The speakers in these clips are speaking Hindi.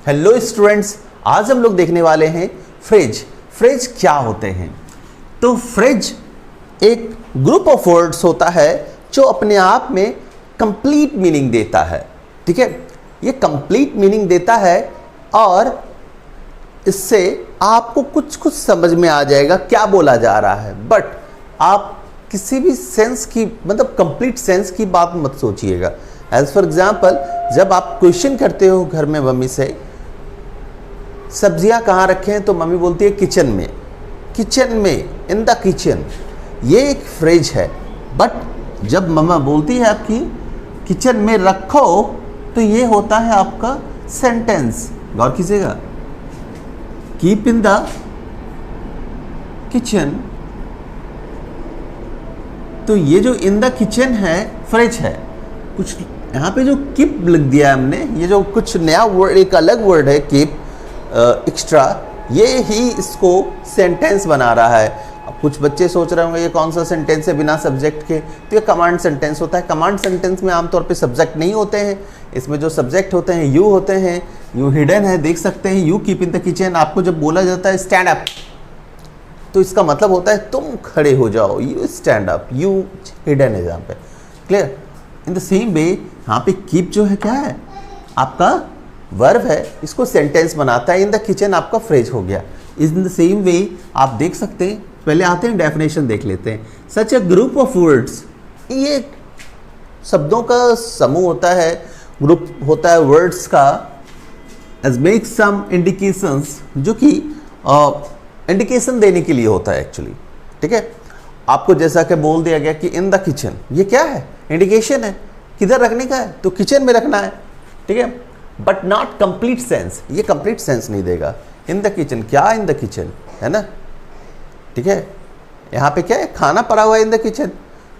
हेलो स्टूडेंट्स, आज हम लोग देखने वाले हैं फ्रेज। फ्रेज क्या होते हैं? तो फ्रेज एक ग्रुप ऑफ वर्ड्स होता है जो अपने आप में कंप्लीट मीनिंग देता है। ठीक है, ये कंप्लीट मीनिंग देता है और इससे आपको कुछ कुछ समझ में आ जाएगा क्या बोला जा रहा है, बट आप किसी भी सेंस की मतलब कंप्लीट सेंस की बात मत सोचिएगा। एज फॉर एग्जाम्पल, जब आप क्वेश्चन करते हो घर में मम्मी से, सब्जियां कहाँ रखे हैं, तो मम्मी बोलती है किचन में। किचन में, इन द किचन, ये एक फ्रेज है। बट जब मम्मा बोलती है आपकी किचन में रखो, तो ये होता है आपका सेंटेंस। गौर कीजिएगा, कीप इन द किचन, तो ये जो इन द किचन है फ्रेज है। कुछ यहाँ पे जो कीप लिख दिया है हमने, ये जो कुछ नया वर्ड, एक अलग वर्ड है कीप एक्स्ट्रा, ये ही इसको सेंटेंस बना रहा है। अब कुछ बच्चे सोच रहे होंगे ये कौन सा सेंटेंस है बिना सब्जेक्ट के, तो ये कमांड सेंटेंस होता है। कमांड सेंटेंस में आमतौर पे सब्जेक्ट नहीं होते हैं, इसमें जो सब्जेक्ट होते हैं यू होते हैं। यू हिडन है, देख सकते हैं, you keep in the kitchen. आपको जब बोला जाता है स्टैंड अप, तो इसका मतलब होता है तुम खड़े हो जाओ, you stand up. You hidden है यहाँ पे, clear. In the same way यहाँ पे कीप जो है क्या है, आपका वर्ब है, इसको सेंटेंस बनाता है। इन द किचन आपका फ्रेज हो गया। इन द सेम वे आप देख सकते हैं, पहले आते हैं डेफिनेशन देख लेते हैं। सच ए ग्रुप ऑफ वर्ड्स, ये शब्दों का समूह होता है, ग्रुप होता है वर्ड्स का। एज मेक सम इंडिकेशंस, जो कि इंडिकेशन देने के लिए होता है एक्चुअली। ठीक है, आपको जैसा कि बोल दिया गया कि इन द किचन, ये क्या है, इंडिकेशन है किधर रखने का है, तो किचन में रखना है। ठीक है, बट नॉट कंप्लीट सेंस, ये कंप्लीट सेंस नहीं देगा। इन द किचन, क्या इन द किचन है ना। ठीक है, यहाँ पे क्या है, खाना पड़ा हुआ है इन द किचन,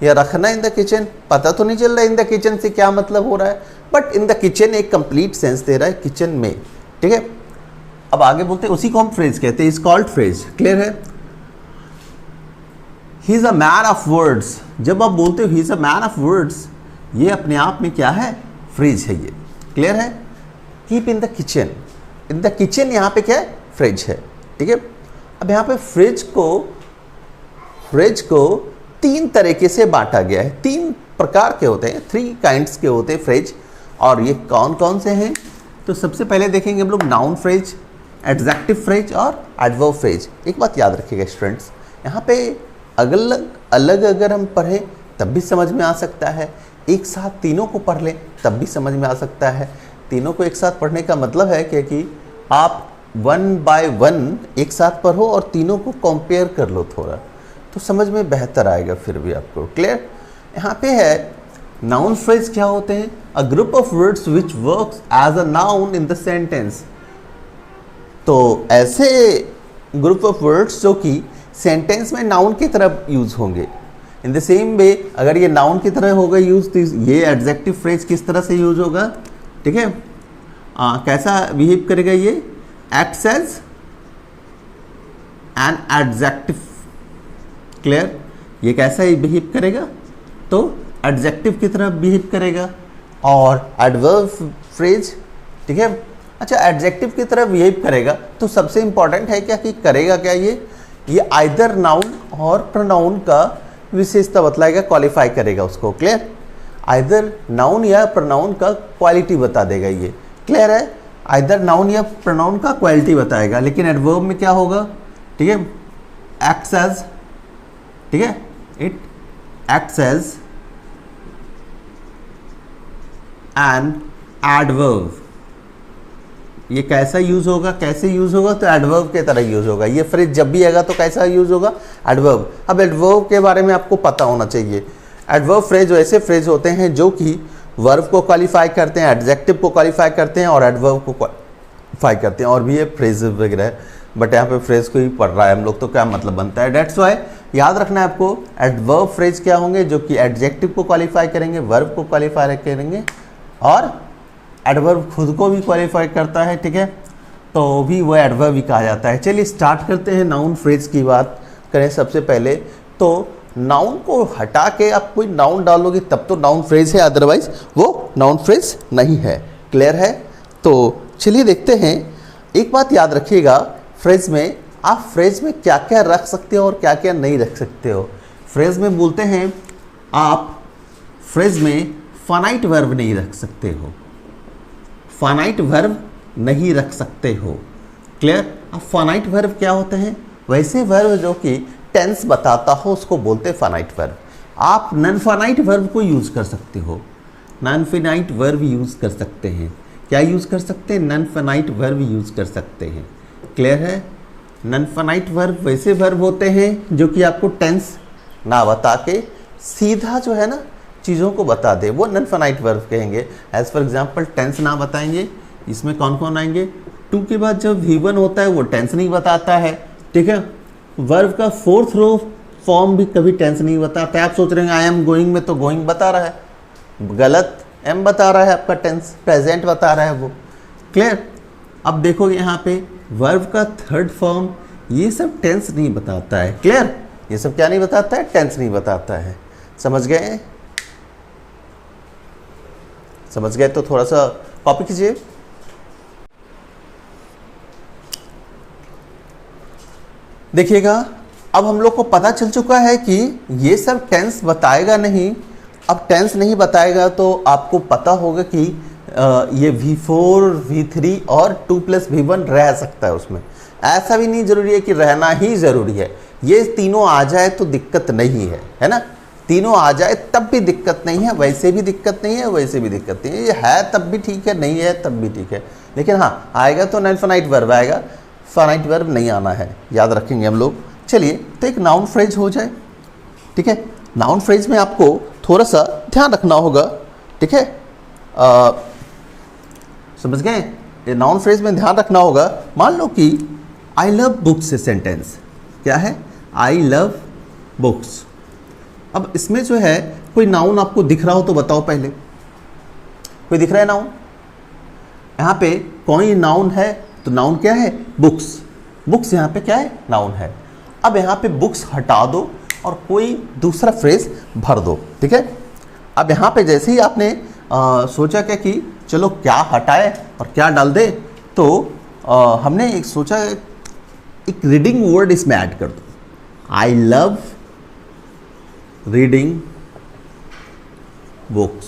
या रखना इन द किचन, पता तो नहीं चल रहा है इन द किचन से क्या मतलब हो रहा है, बट इन द किचन एक कंप्लीट सेंस दे रहा है किचन में। ठीक है, अब आगे बोलते हैं, उसी को हम फ्रेज कहते हैं, इज कॉल्ड फ्रेज। क्लियर है। He is a man of words, जब आप बोलते हो he is a man of words, ये अपने आप में क्या है, फ्रेज है ये। क्लियर है। Keep in the kitchen, in the kitchen यहाँ पे क्या है, फ्रेज है। ठीक है, अब यहाँ पे फ्रेज को तीन तरीके से बांटा गया है। तीन प्रकार के होते हैं, 3 काइंड्स के होते हैं फ्रेज। और ये कौन कौन से हैं, तो सबसे पहले देखेंगे हम लोग नाउन फ्रेज, एडजेक्टिव फ्रेज और एडवर्ब फ्रेज। एक बात याद रखिएगा स्टूडेंट्स, यहाँ पे अलग अगर हम पढ़ें तब भी समझ में आ सकता है, एक साथ तीनों को पढ़ लें तब भी समझ में आ सकता है। तीनों को एक साथ पढ़ने का मतलब है कि आप 1 बाय 1 एक साथ पढ़ो और तीनों को कंपेयर कर लो थोड़ा, तो समझ में बेहतर आएगा फिर भी आपको। क्लियर। यहाँ पे है नाउन फ्रेज क्या होते हैं, a group of words which works as a noun in the sentence. तो ऐसे ग्रुप ऑफ वर्ड्स जो कि सेंटेंस में नाउन की तरह यूज होंगे। इन द सेम वे, अगर ये नाउन की तरह होगा यूज, तो ये एडजेक्टिव फ्रेज किस तरह से यूज होगा। ठीक है, कैसा बिहेव करेगा, ये acts as an adjective. Clear, ये कैसा बिहेव करेगा, तो एडजेक्टिव की तरह बिहेव करेगा। और एडवर्ब फ्रेज, ठीक है, अच्छा एडजेक्टिव की तरह बिहेव करेगा, तो सबसे इंपॉर्टेंट है क्या कि करेगा क्या, ये आइदर नाउन और प्रोनाउन का विशेषता बतलाएगा, क्वालिफाई करेगा उसको। क्लियर, आइदर नाउन या प्रोनाउन का क्वालिटी बता देगा ये। क्लियर है, आइदर नाउन या प्रोनाउन का क्वालिटी बताएगा। लेकिन एडवर्ब में क्या होगा, ठीक है, एक्ट्स एज, ठीक है, it acts as an adverb. ये कैसा यूज होगा, कैसे यूज होगा, तो एडवर्ब के तरह यूज होगा। ये फ्रेज जब भी आएगा तो कैसा यूज होगा, एडवर्ब। अब एडवर्ब के बारे में आपको पता होना चाहिए। एडवर्ब फ्रेज वैसे फ्रेज होते हैं जो कि वर्ब को क्वालिफाई करते हैं, एडजेक्टिव को क्वालिफाई करते हैं और एडवर्ब को क्वालिफाई करते हैं। और भी ये फ्रेज वगैरह है, बट यहाँ पे फ्रेज को ही पढ़ रहा है हम लोग, तो क्या मतलब बनता है। डेट्स वाई याद रखना है आपको, एडवर्ब फ्रेज क्या होंगे, जो कि एडजेक्टिव को क्वालिफाई करेंगे, वर्ब को क्वालिफाई करेंगे, और एडवर्ब खुद को भी क्वालिफाई करता है। ठीक है, तो भी वो एडवर्ब भी कहा जाता है। चलिए स्टार्ट करते हैं नाउन फ्रेज की बात करें। सबसे पहले तो नाउन को हटा के आप कोई नाउन डालोगे तब तो नाउन फ्रेज है, अदरवाइज वो नाउन फ्रेज नहीं है। क्लियर है। तो चलिए देखते हैं। एक बात याद रखिएगा, फ्रेज में आप फ्रेज में क्या क्या रख सकते हो और क्या क्या नहीं रख सकते हो। फ्रेज में बोलते हैं आप फ्रेज में फाइनाइट वर्ब नहीं रख सकते हो, फाइनाइट वर्ब नहीं रख सकते हो। क्लियर? अब फाइनाइट वर्ब क्या होते हैं? वैसे वर्ब जो कि टेंस बताता हो उसको बोलते हैं फाइनाइट वर्ब। आप नॉन फाइनाइट वर्ब को यूज़ कर सकते हो, नॉन फाइनाइट वर्ब यूज़ कर सकते हैं। क्या यूज़ कर सकते हैं? नॉन फाइनाइट वर्ब यूज़ कर सकते हैं। क्लियर है? नॉन फाइनाइट वर्ब वैसे वर्ब होते हैं जो कि आपको टेंस ना बता के सीधा जो है ना चीज़ों को बता दे, वो नॉन फाइनाइट वर्ब कहेंगे। एज फॉर एग्जांपल टेंस ना बताएंगे, इसमें कौन कौन आएंगे? टू के बाद जब V1 होता है वो टेंस नहीं बताता है, ठीक है। वर्ब का फोर्थ रो फॉर्म भी कभी टेंस नहीं बताता है। आप सोच रहे हैं आई एम गोइंग में तो गोइंग बता रहा है, गलत, एम बता रहा है, आपका टेंस प्रेजेंट बता रहा है वो। क्लियर? अब देखोगे यहाँ पे वर्ब का थर्ड फॉर्म, ये सब टेंस नहीं बताता है। क्लियर? ये सब क्या नहीं बताता है? टेंस नहीं बताता है। समझ गए? समझ गए तो थोड़ा सा कॉपी कीजिए। देखिएगा, अब हम लोग को पता चल चुका है कि ये सब टेंस बताएगा नहीं। अब टेंस नहीं बताएगा तो आपको पता होगा कि ये V4, V3 और 2+V1 रह सकता है उसमें। ऐसा भी नहीं जरूरी है कि रहना ही ज़रूरी है। ये तीनों आ जाए तो दिक्कत नहीं है ना? तीनों आ जाए तब भी दिक्कत नहीं है, वैसे भी दिक्कत नहीं है, वैसे भी दिक्कत नहीं है। ये है तब भी ठीक है, नहीं है तब भी ठीक है। लेकिन हाँ, आएगा तो नॉन फाइनाइट वर्ब आएगा, फाइनाइट वर्ब नहीं आना है, याद रखेंगे हम लोग। चलिए तो एक नाउन फ्रेज हो जाए, ठीक है। नाउन फ्रेज में आपको थोड़ा सा ध्यान रखना होगा, ठीक है। समझ गए? ये नाउन फ्रेज में ध्यान रखना होगा। मान लो कि आई लव बुक्स से सेंटेंस क्या है? I love books. अब इसमें जो है कोई नाउन आपको दिख रहा हो तो बताओ पहले। कोई दिख रहा है नाउन? यहाँ पे कोई नाउन है तो नाउन क्या है? बुक्स। बुक्स यहाँ पे क्या है? नाउन है। अब यहाँ पे बुक्स हटा दो और कोई दूसरा फ्रेज भर दो, ठीक है। अब यहाँ पे जैसे ही आपने सोचा क्या कि चलो क्या हटाए और क्या डाल दे, तो हमने एक सोचा एक रीडिंग वर्ड इसमें ऐड कर दो। I love reading books.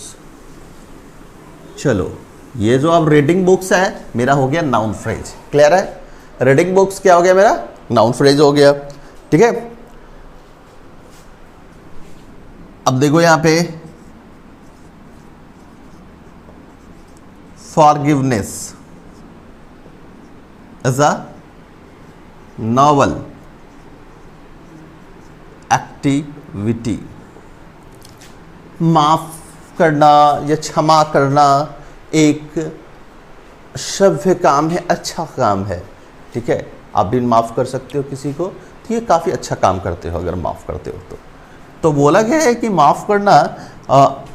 चलो, ये जो अब रीडिंग बुक्स है मेरा हो गया नाउन फ्रेज। क्लियर है? रीडिंग बुक्स क्या हो गया मेरा? नाउन फ्रेज हो गया, ठीक है। अब देखो यहां पे forgiveness is a novel activity. माफ करना या क्षमा करना एक सभ्य काम है, अच्छा काम है, ठीक है। आप भी माफ़ कर सकते हो किसी को, तो ये काफ़ी अच्छा काम करते हो अगर माफ़ करते हो तो बोला गया है कि माफ़ करना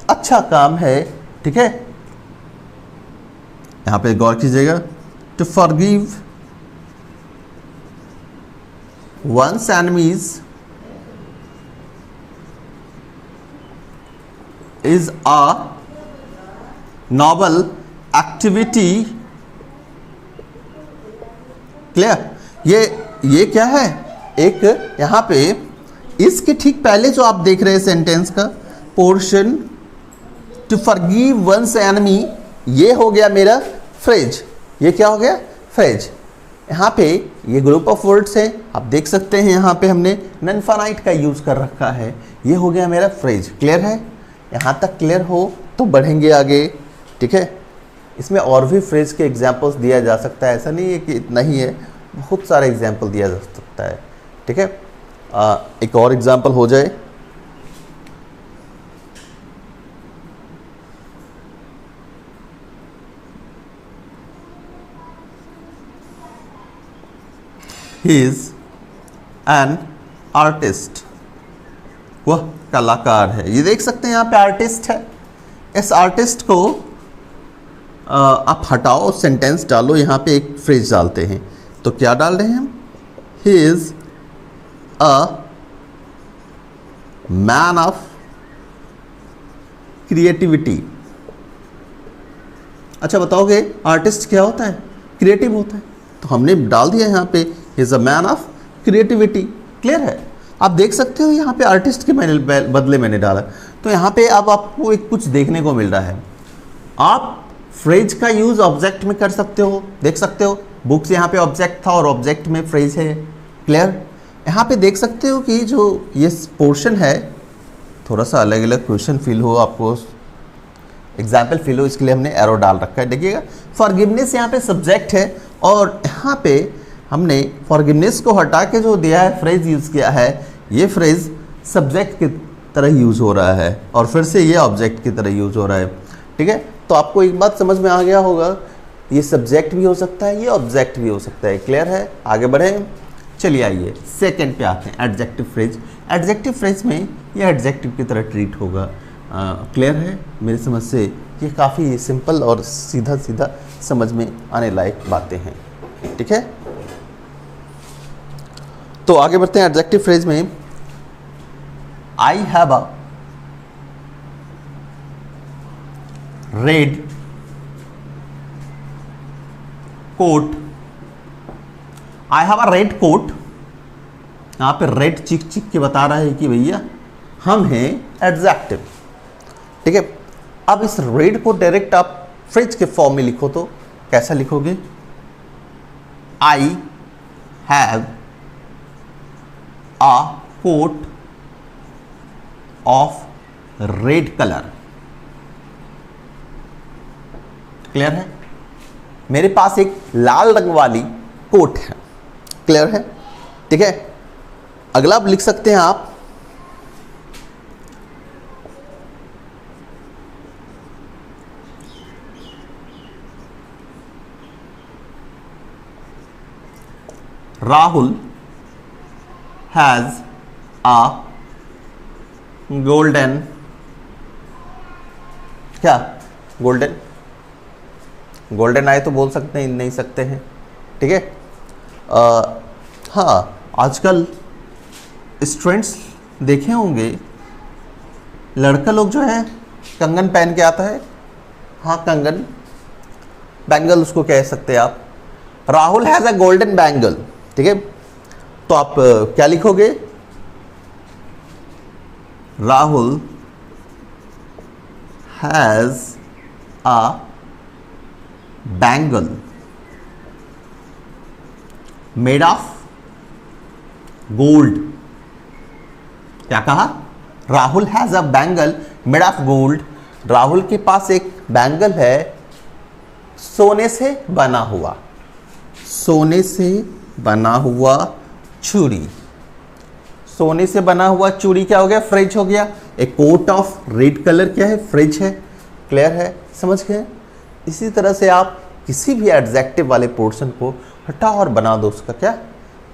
अच्छा काम है, ठीक है। यहाँ पे गौर कीजिएगा, to forgive one's enemies is a noble activity. Clear? ये क्या है? एक यहाँ पे इसके ठीक पहले जो आप देख रहे हैं सेंटेंस का portion, to forgive one's enemy, ये हो गया मेरा फ्रेज। ये क्या हो गया? फ्रेज। यहाँ पे ये ग्रुप ऑफ वर्ड्स हैं, आप देख सकते हैं यहाँ पे हमने नॉन फाइनाइट का यूज कर रखा है। ये हो गया मेरा फ्रेज। क्लियर है? यहाँ तक क्लियर हो तो बढ़ेंगे आगे, ठीक है। इसमें और भी फ्रेज के एग्जाम्पल्स दिया जा सकता है, ऐसा नहीं है कि इतना ही है, बहुत सारे एग्जाम्पल दिया जा सकता है, ठीक है। एक और एग्जाम्पल हो जाए, ही इज एन आर्टिस्ट। वह कलाकार है। ये देख सकते हैं यहाँ पे आर्टिस्ट है। इस आर्टिस्ट को आप हटाओ, सेंटेंस डालो, यहाँ पे एक फ्रेज डालते हैं। तो क्या डाल रहे हैं हम? He is a man of creativity. अच्छा बताओगे आर्टिस्ट क्या होता है? क्रिएटिव होता है, तो हमने डाल दिया यहाँ पे is a man of creativity. Clear है? आप देख सकते हो यहाँ पे आर्टिस्ट के बदले मैंने डाला, तो यहाँ पे अब आपको एक कुछ देखने को मिल रहा है। आप फ्रेज का यूज ऑब्जेक्ट में कर सकते हो, देख सकते हो बुक्स यहाँ पे ऑब्जेक्ट था और ऑब्जेक्ट में फ्रेज है। क्लियर? यहाँ पे देख सकते हो कि जो ये पोर्शन है, थोड़ा सा अलग अलग क्वेश्चन फील हो, आपको एग्जाम्पल फील हो, इसके लिए हमने एरो डाल रखा है। देखिएगा फॉरगिवनेस यहाँ पे सब्जेक्ट है और यहाँ पे हमने फॉरगिवनेस को हटा के जो दिया है फ्रेज यूज़ किया है, ये फ्रेज सब्जेक्ट की तरह यूज़ हो रहा है और फिर से ये ऑब्जेक्ट की तरह यूज़ हो रहा है। ठीक है, तो आपको एक बात समझ में आ गया होगा, ये सब्जेक्ट भी हो सकता है, ये ऑब्जेक्ट भी हो सकता है। क्लियर है? आगे बढ़े, चलिए आइए सेकंड पे आते हैं, एडजेक्टिव फ्रेज। एडजेक्टिव फ्रेज में ये एडजेक्टिव की तरह ट्रीट होगा। क्लियर है? मेरी समझ से ये काफ़ी सिंपल और सीधा सीधा समझ में आने लायक बातें हैं। ठीक है, तो आगे बढ़ते हैं। एडजेक्टिव फ्रेज में I have a red coat, I have a red coat. यहां पे रेड चिक चिक के बता रहा है कि भैया हम हैं एडजेक्टिव। ठीक है, अब इस रेड को डायरेक्ट आप फ्रेज के फॉर्म में लिखो तो कैसा लिखोगे? I have a coat of red colour. Clear है? मेरे पास एक लाल रंग वाली कोट है। क्लियर है? ठीक है, अगला आप लिख सकते हैं आप राहुल हैज अ गोल्डन, क्या गोल्डन, गोल्डन आए तो बोल सकते हैं, नहीं सकते हैं। ठीक है, हाँ आजकल स्टूडेंट्स देखे होंगे, लड़का लोग जो है कंगन पहन के आता है। हाँ कंगन, बैंगल उसको कह सकते हैं आप। Rahul has a golden bangle. ठीक है, तो आप क्या लिखोगे? Rahul has a bangle made of gold. क्या कहा? Rahul has a bangle made of gold. Rahul के पास एक बैंगल है सोने से बना हुआ, सोने से बना हुआ चूड़ी। सोने से बना हुआ चूड़ी क्या हो गया? फ्रिज हो गया। एक कोट ऑफ रेड कलर क्या है? फ्रिज है। क्लियर है? समझ गए? इसी तरह से आप किसी भी एडजेक्टिव वाले पोर्शन को हटा और बना दो उसका क्या,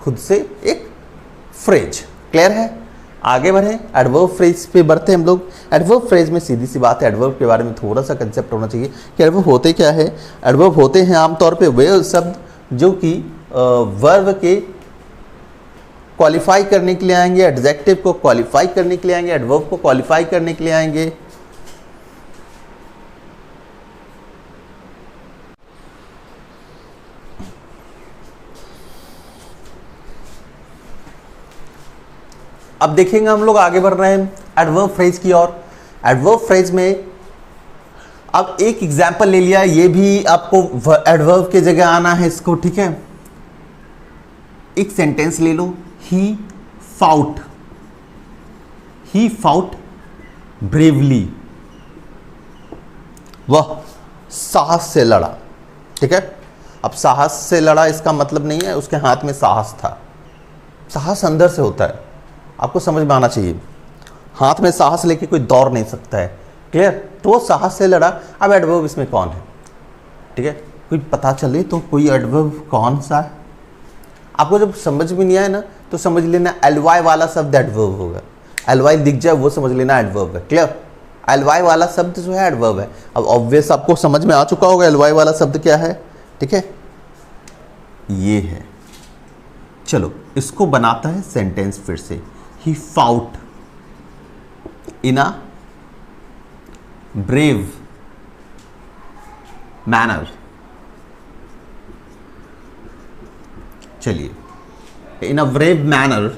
खुद से एक फ्रेज। क्लियर है? आगे बढ़े, एडवर्ब फ्रेज पे बढ़ते हैं हम लोग। एडवर्ब फ्रेज में सीधी सी बात है, एडवर्ब के बारे में थोड़ा सा कंसेप्ट होना चाहिए कि एडवर्ब होते क्या है। एडवर्ब होते हैं आमतौर पे वे शब्द जो कि वर्ब के क्वालिफाई करने के लिए आएंगे, एडजेक्टिव को क्वालिफाई करने के लिए आएंगे, एडवर्ब को क्वालिफाई करने के लिए आएंगे। अब देखेंगे हम लोग, आगे बढ़ रहे हैं एडवर्ब फ्रेज की ओर। एडवर्ब फ्रेज में अब एक एग्जाम्पल ले लिया, ये भी आपको एडवर्ब के जगह आना है इसको। ठीक है, एक सेंटेंस ले लो, ही फाउट ब्रेवली, वह साहस से लड़ा। ठीक है, अब साहस से लड़ा इसका मतलब नहीं है उसके हाथ में साहस था। साहस अंदर से होता है, आपको समझ में आना चाहिए। हाथ में साहस लेके कोई दौड़ नहीं सकता है। क्लियर? तो वो साहस से लड़ा। अब एडवर्ब इसमें कौन है? ठीक है, कोई पता चले तो कोई एडवर्ब कौन सा है। आपको जब समझ में नहीं आए ना तो समझ लेना एलवाई वाला शब्द एडवर्ब होगा। एलवाई दिख जाए वो समझ लेना एडवर्ब है। क्लियर? एलवाई वाला शब्द जो है एडवर्ब है। अब ऑब्वियस आपको समझ में आ चुका होगा एलवाई वाला शब्द क्या है। ठीक है, ये है। चलो इसको बनाता है सेंटेंस फिर से। He fought in a brave manner. चलिए, इन अ ब्रेव मैनर,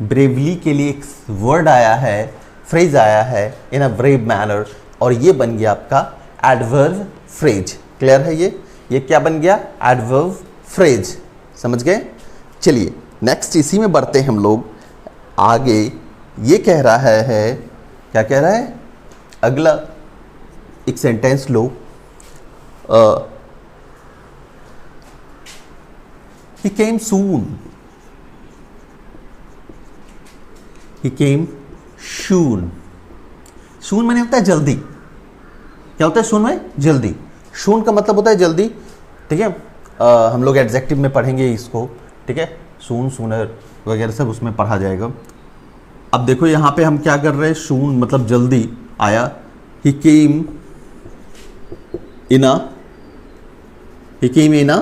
ब्रेवली के लिए एक वर्ड आया है, फ्रेज आया है, इन अ ब्रेव मैनर, और ये बन गया आपका एडवर्ब फ्रेज। क्लियर है? ये क्या बन गया? Adverb phrase. समझ गए? चलिए नेक्स्ट इसी में बढ़ते हैं हम लोग आगे। ये कह रहा है क्या कह रहा है? अगला एक sentence low, he came soon, he came soon, soon माने होता है जल्दी। क्या होता है soon में? जल्दी। soon का मतलब होता है जल्दी, ठीक है। हम लोग एडजेक्टिव में पढ़ेंगे इसको, ठीक है। soon, sooner वगैरह सब उसमें पढ़ा जाएगा। अब देखो यहाँ पे हम क्या कर रहे हैं, soon मतलब जल्दी आया, he came in a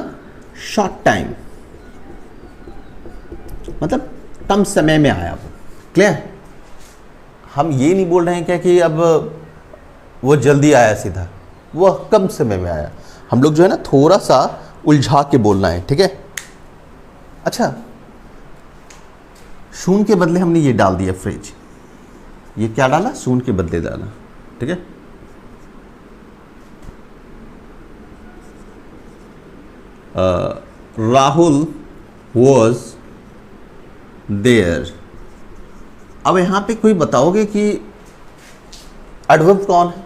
short time, मतलब कम समय में आया। क्लियर? हम ये नहीं बोल रहे हैं क्या कि अब वो जल्दी आया सीधा, वह कम समय में आया। हम लोग जो है ना थोड़ा सा उलझा के बोलना है, ठीक है। अच्छा, सून के बदले हमने ये डाल दिया फ्रेज। ये क्या डाला? सून के बदले डाला, ठीक है। Rahul was there. अब यहां पे कोई बताओगे कि एडवर्ब कौन है?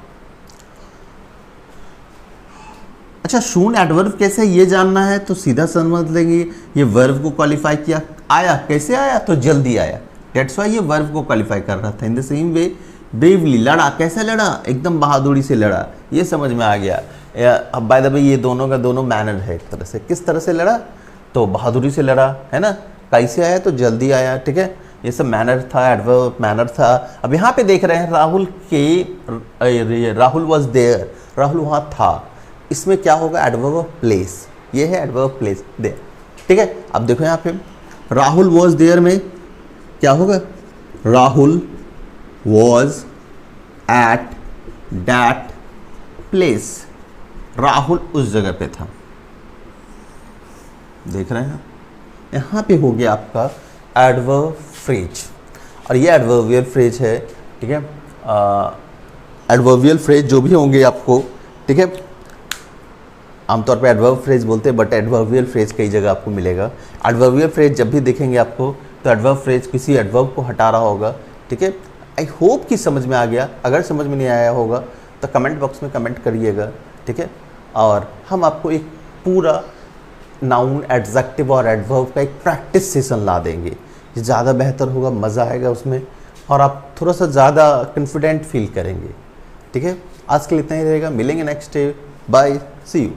अच्छा, शून एडवर्ब कैसे ये जानना है तो सीधा समझ लेंगे, ये वर्ब को क्वालिफाई किया। आया कैसे आया? तो जल्दी आया, डेट्स वाई ये वर्ब को क्वालिफाई कर रहा था। In the same way bravely, लड़ा कैसे लड़ा? एकदम बहादुरी से लड़ा, ये समझ में आ गया। अब बाय द वे ये दोनों का दोनों मैनर है एक तरह से। किस तरह से लड़ा? तो बहादुरी से लड़ा, है ना। कैसे आया? तो जल्दी आया, ठीक है। ये सब मैनर था, एडवर्ब मैनर था। अब यहाँ पे देख रहे हैं राहुल वॉज देयर, राहुल वहाँ था। इसमें क्या होगा? Adverb of place. ये है एडवर्ब ऑफ प्लेस, देयर, ठीक है। अब देखो यहाँ पे राहुल वॉज देयर में क्या होगा? Rahul was at that place, Rahul उस जगह पे था। देख रहे हैं? यहाँ पे हो गया आपका एडवर्ब फ्रेज, और ये एडवर्बियल फ्रेज है, ठीक है। एडवर्बियल फ्रेज जो भी होंगे आपको, ठीक है, आमतौर पे एडवर्ब फ्रेज बोलते हैं, बट एडवर्बियल फ्रेज कई जगह आपको मिलेगा। एडवर्बियल फ्रेज जब भी देखेंगे आपको तो एडवर्ब फ्रेज किसी एडवर्ब को हटा रहा होगा, ठीक है। आई होप कि समझ में आ गया। अगर समझ में नहीं आया होगा तो कमेंट बॉक्स में कमेंट करिएगा, ठीक है। और हम आपको एक पूरा नाउन, एडजेक्टिव और एडवर्ब का एक प्रैक्टिस सेशन ला देंगे। ये ज़्यादा बेहतर होगा, मज़ा आएगा उसमें, और आप थोड़ा सा ज़्यादा कॉन्फिडेंट फील करेंगे, ठीक है। आज के लिए इतना ही रहेगा, मिलेंगे next day. Bye, see you.